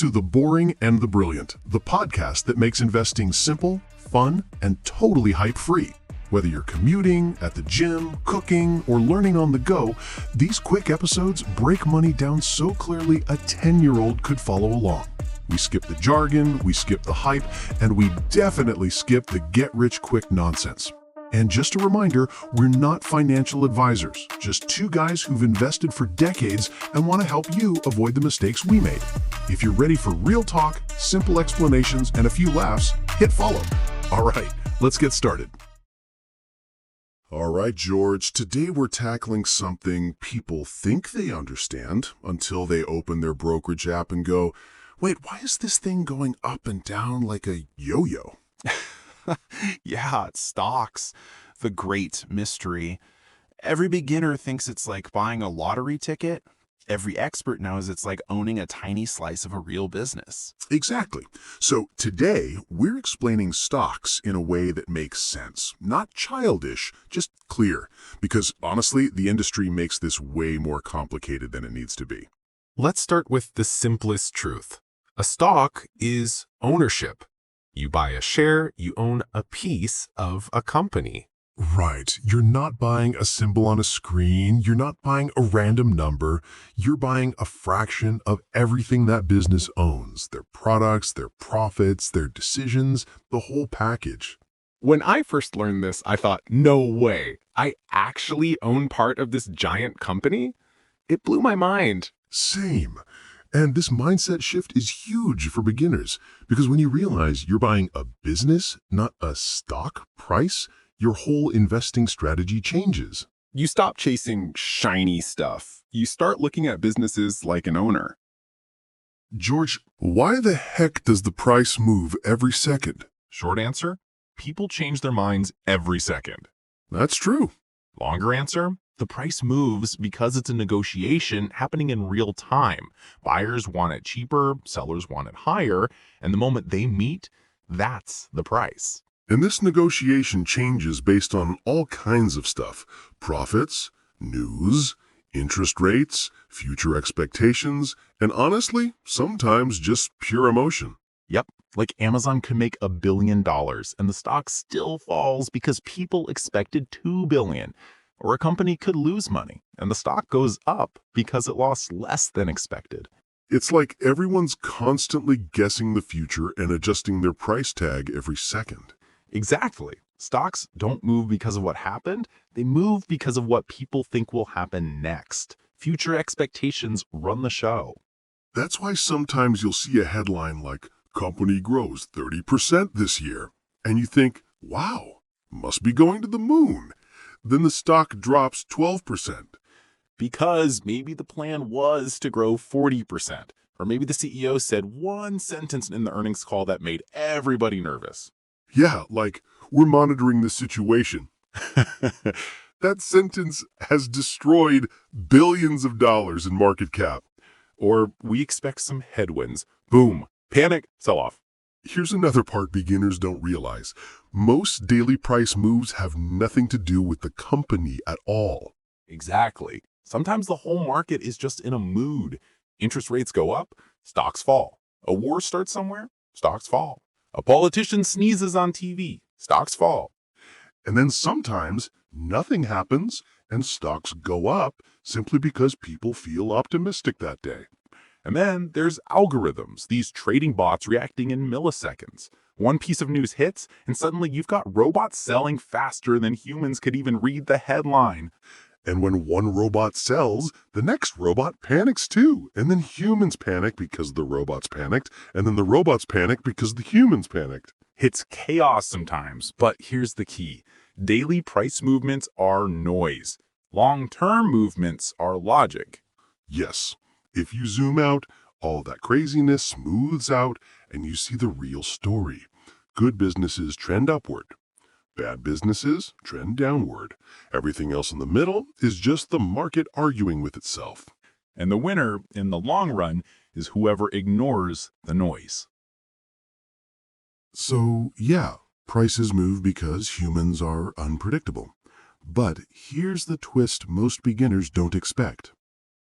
to The Boring and the Brilliant, the podcast that makes investing simple, fun, and totally hype-free. Whether you're commuting, at the gym, cooking, or learning on the go, these quick episodes break money down so clearly a 10-year-old could follow along. We skip the jargon, we skip the hype, and we definitely skip the get-rich-quick nonsense. And just a reminder, we're not financial advisors, just two guys who've invested for decades and want to help you avoid the mistakes we made. If you're ready for real talk, simple explanations, and a few laughs, hit follow. All right, let's get started. All right, George, today we're tackling something people think they understand until they open their brokerage app and go, wait, why is this thing going up and down like a yo-yo? Yeah, it's stocks, the great mystery. Every beginner thinks it's like buying a lottery ticket. Every expert knows it's like owning a tiny slice of a real business. Exactly. So today, we're explaining stocks in a way that makes sense. Not childish, just clear. Because honestly, the industry makes this way more complicated than it needs to be. Let's start with the simplest truth. A stock is ownership. You buy a share, you own a piece of a company. Right. You're not buying a symbol on a screen. You're not buying a random number. You're buying a fraction of everything that business owns. Their products, their profits, their decisions, the whole package. When I first learned this, I thought, no way, I actually own part of this giant company? It blew my mind. Same. And this mindset shift is huge for beginners because when you realize you're buying a business, not a stock price, your whole investing strategy changes. You stop chasing shiny stuff. You start looking at businesses like an owner. George, why the heck does the price move every second? Short answer, people change their minds every second. That's true. Longer answer, the price moves because it's a negotiation happening in real time. Buyers want it cheaper, sellers want it higher, and the moment they meet, that's the price. And this negotiation changes based on all kinds of stuff. Profits, news, interest rates, future expectations, and honestly, sometimes just pure emotion. Yep, like Amazon could make $1 billion and the stock still falls because people expected $2 billion. Or a company could lose money and the stock goes up because it lost less than expected. It's like everyone's constantly guessing the future and adjusting their price tag every second. Exactly. Stocks don't move because of what happened. They move because of what people think will happen next. Future expectations run the show. That's why sometimes you'll see a headline like, company grows 30% this year. And you think, wow, must be going to the moon. Then the stock drops 12%. Because maybe the plan was to grow 40%. Or maybe the CEO said one sentence in the earnings call that made everybody nervous. Yeah, like, we're monitoring the situation. That sentence has destroyed billions of dollars in market cap. Or we expect some headwinds. Boom. Panic. Sell off. Here's another part beginners don't realize. Most daily price moves have nothing to do with the company at all. Exactly. Sometimes the whole market is just in a mood. Interest rates go up, stocks fall. A war starts somewhere, stocks fall. A politician sneezes on TV, stocks fall. And then sometimes nothing happens and stocks go up simply because people feel optimistic that day. And then there's algorithms, these trading bots reacting in milliseconds. One piece of news hits, and suddenly you've got robots selling faster than humans could even read the headline. And when one robot sells, the next robot panics too. And then humans panic because the robots panicked, and then the robots panic because the humans panicked. It's chaos sometimes, but here's the key. Daily price movements are noise. Long-term movements are logic. Yes. If you zoom out, all that craziness smooths out and you see the real story. Good businesses trend upward. Bad businesses trend downward. Everything else in the middle is just the market arguing with itself. And the winner, in the long run, is whoever ignores the noise. So, yeah, prices move because humans are unpredictable. But here's the twist most beginners don't expect.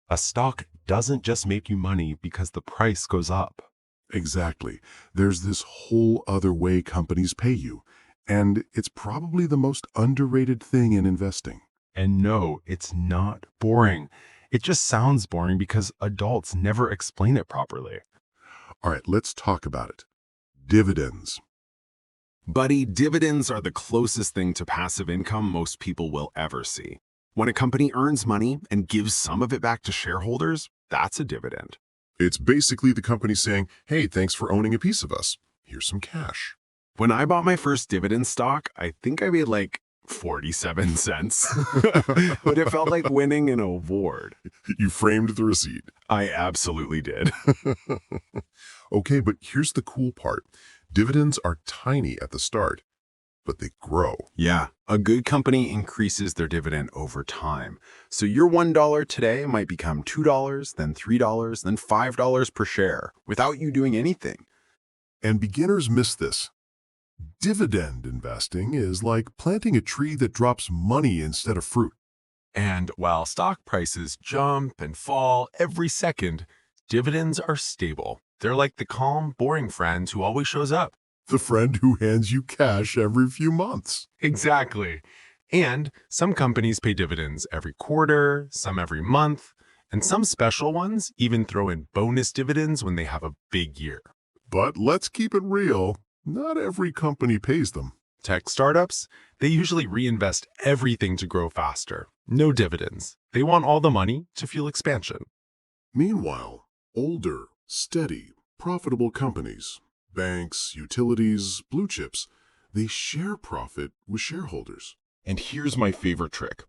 A stock doesn't just make you money because the price goes up. Exactly. There's this whole other way companies pay you, and it's probably the most underrated thing in investing. And no, it's not boring. It just sounds boring because adults never explain it properly. All right, let's talk about it. Dividends. Buddy, dividends are the closest thing to passive income most people will ever see. When a company earns money and gives some of it back to shareholders, that's a dividend. It's basically the company saying, hey, thanks for owning a piece of us. Here's some cash. When I bought my first dividend stock, I think I made like 47 cents. But it felt like winning an award. You framed the receipt. I absolutely did. Okay, but here's the cool part. Dividends are tiny at the start, but they grow. Yeah, a good company increases their dividend over time. So your $1 today might become $2, then $3, then $5 per share without you doing anything. And beginners miss this. Dividend investing is like planting a tree that drops money instead of fruit. And while stock prices jump and fall every second, dividends are stable. They're like the calm, boring friend who always shows up. The friend who hands you cash every few months. Exactly. And some companies pay dividends every quarter, some every month, and some special ones even throw in bonus dividends when they have a big year. But let's keep it real. Not every company pays them. Tech startups, they usually reinvest everything to grow faster. No dividends. They want all the money to fuel expansion. Meanwhile, older, steady, profitable companies, banks, utilities, blue chips, they share profit with shareholders. And here's my favorite trick,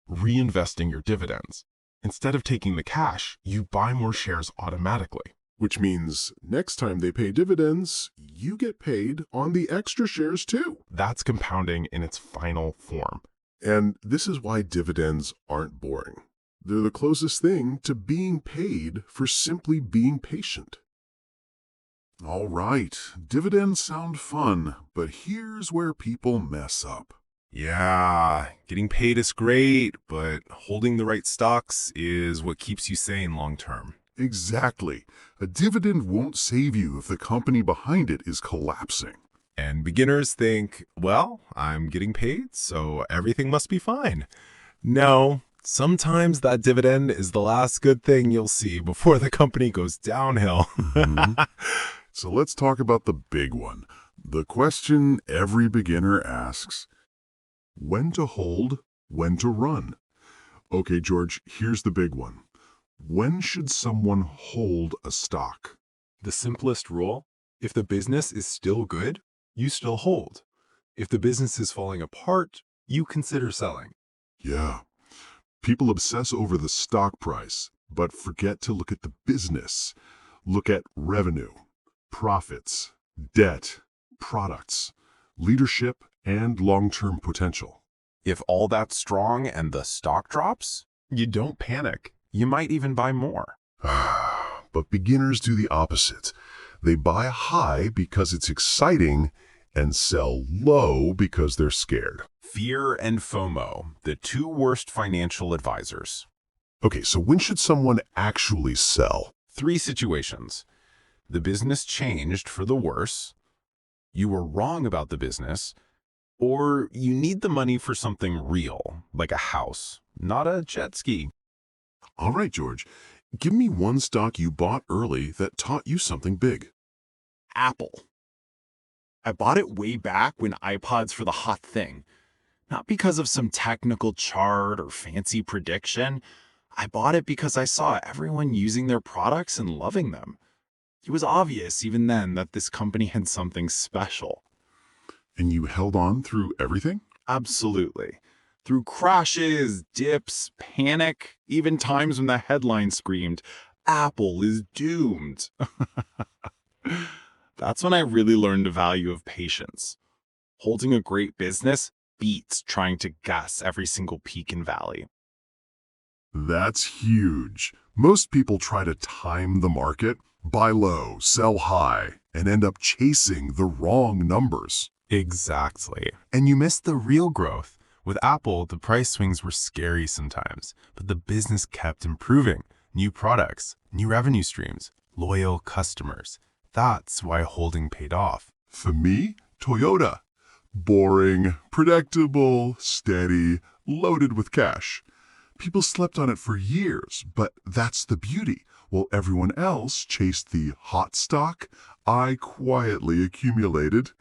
reinvesting your dividends. Instead of taking the cash, you buy more shares automatically. Which means next time they pay dividends, you get paid on the extra shares too. That's compounding in its final form. And this is why dividends aren't boring. They're the closest thing to being paid for simply being patient. All right, dividends sound fun, but here's where people mess up. Yeah, getting paid is great, but holding the right stocks is what keeps you sane long term. Exactly. A dividend won't save you if the company behind it is collapsing. And beginners think, well, I'm getting paid, so everything must be fine. No, sometimes that dividend is the last good thing you'll see before the company goes downhill. So let's talk about the big one. The question every beginner asks, when to hold, when to run? Okay, George, here's the big one. When should someone hold a stock? The simplest rule, if the business is still good, you still hold. If the business is falling apart, you consider selling. Yeah. People obsess over the stock price, but forget to look at the business. Look at revenue, profits, debt, products, leadership, and long-term potential. If all that's strong and the stock drops, you don't panic. You might even buy more. But beginners do the opposite. They buy high because it's exciting and sell low because they're scared. Fear and FOMO, the two worst financial advisors. Okay, so when should someone actually sell? 3 situations. The business changed for the worse, you were wrong about the business, or you need the money for something real, like a house, not a jet ski. All right, George, give me one stock you bought early that taught you something big. Apple. I bought it way back when iPods were the hot thing. Not because of some technical chart or fancy prediction. I bought it because I saw everyone using their products and loving them. It was obvious even then that this company had something special. And you held on through everything? Absolutely. Through crashes, dips, panic, even times when the headline screamed, "Apple is doomed." That's when I really learned the value of patience. Holding a great business beats trying to guess every single peak and valley. That's huge. Most people try to time the market, buy low, sell high, and end up chasing the wrong numbers. Exactly. And you miss the real growth. With Apple, the price swings were scary sometimes, but the business kept improving. New products, new revenue streams, loyal customers. That's why holding paid off. For me, Toyota. Boring, predictable, steady, loaded with cash. People slept on it for years, but that's the beauty. While everyone else chased the hot stock, I quietly accumulated.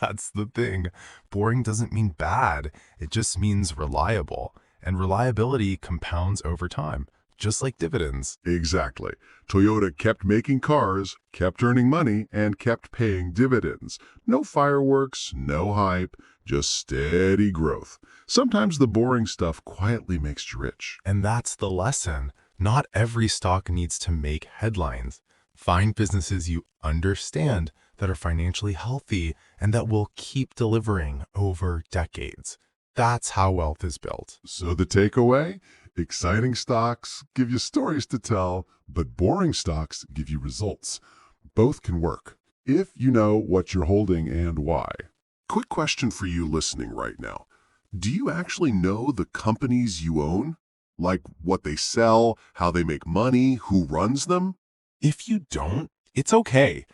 That's the thing. Boring doesn't mean bad. It just means reliable. And reliability compounds over time, just like dividends. Exactly. Toyota kept making cars, kept earning money, and kept paying dividends. No fireworks, no hype, just steady growth. Sometimes the boring stuff quietly makes you rich. And that's the lesson. Not every stock needs to make headlines. Find businesses you understand that are financially healthy and that will keep delivering over decades. That's how wealth is built. So the takeaway? Exciting stocks give you stories to tell, but boring stocks give you results. Both can work, if you know what you're holding and why. Quick question for you listening right now. Do you actually know the companies you own? Like what they sell, how they make money, who runs them? If you don't, it's okay,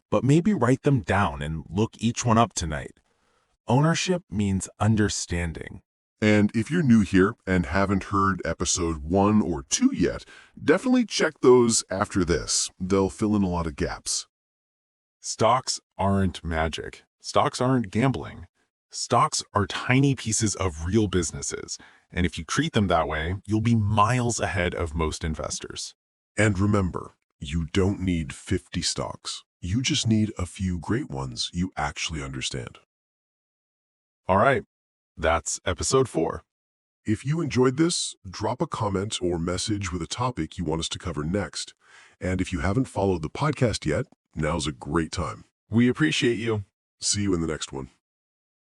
but maybe write them down and look each one up tonight. Ownership means understanding. And if you're new here and haven't heard episode 1 or 2 yet, definitely check those after this. They'll fill in a lot of gaps. Stocks aren't magic. Stocks aren't gambling. Stocks are tiny pieces of real businesses, and if you treat them that way, you'll be miles ahead of most investors. And remember, you don't need 50 stocks. You just need a few great ones you actually understand. All right, that's episode 4. If you enjoyed this, drop a comment or message with a topic you want us to cover next. And if you haven't followed the podcast yet, now's a great time. We appreciate you. See you in the next one.